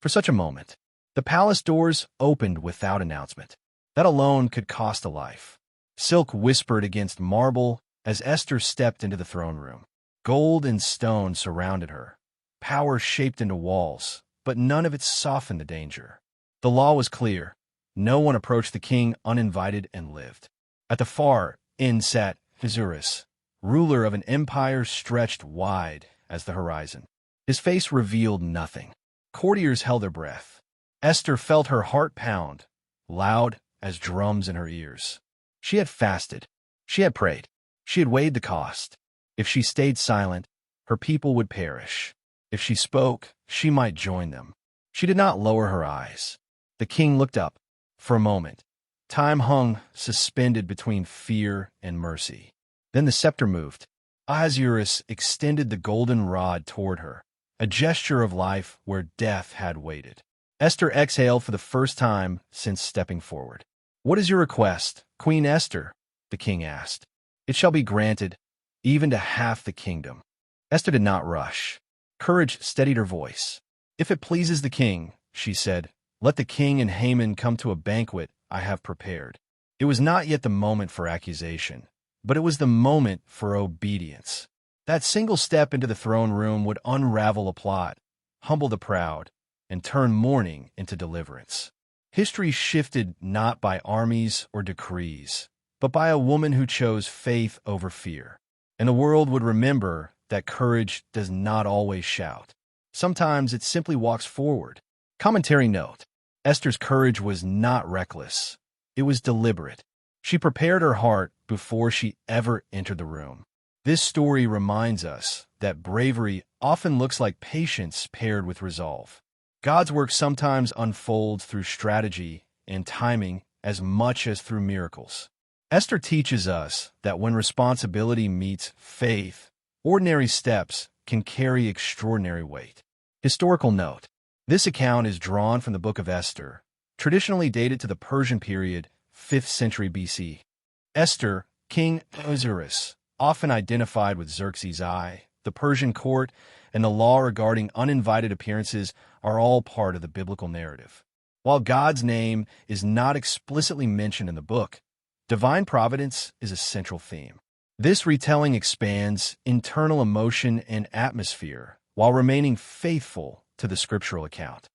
for such a moment. The palace doors opened without announcement. That alone could cost a life. Silk whispered against marble as Esther stepped into the throne room. Gold and stone surrounded her. Power shaped into walls, but none of it softened the danger. The law was clear. No one approached the king uninvited and lived. At the far end sat Ahasuerus, ruler of an empire stretched wide as the horizon. His face revealed nothing. Courtiers held their breath. Esther felt her heart pound, loud as drums in her ears. She had fasted. She had prayed. She had weighed the cost. If she stayed silent, her people would perish. If she spoke, she might join them. She did not lower her eyes. The king looked up. For a moment, time hung suspended between fear and mercy. Then the scepter moved. Ahasuerus extended the golden rod toward her, a gesture of life where death had waited. Esther exhaled for the first time since stepping forward. "What is your request, Queen Esther?" the king asked. "It shall be granted, even to half the kingdom." Esther did not rush. Courage steadied her voice. "If it pleases the king," she said, "let the king and Haman come to a banquet I have prepared." It was not yet the moment for accusation, but it was the moment for obedience. That single step into the throne room would unravel a plot, humble the proud, and turn mourning into deliverance. History shifted not by armies or decrees, but by a woman who chose faith over fear. And the world would remember that courage does not always shout. Sometimes it simply walks forward. Commentary note: Esther's courage was not reckless. It was deliberate. She prepared her heart before she ever entered the room. This story reminds us that bravery often looks like patience paired with resolve. God's work sometimes unfolds through strategy and timing as much as through miracles. Esther teaches us that when responsibility meets faith, ordinary steps can carry extraordinary weight. Historical note: this account is drawn from the Book of Esther, traditionally dated to the Persian period, 5th century BC. Esther, King Ahasuerus, often identified with Xerxes' I, the Persian court, and the law regarding uninvited appearances are all part of the biblical narrative. While God's name is not explicitly mentioned in the book, divine providence is a central theme. This retelling expands internal emotion and atmosphere while remaining faithful to the scriptural account.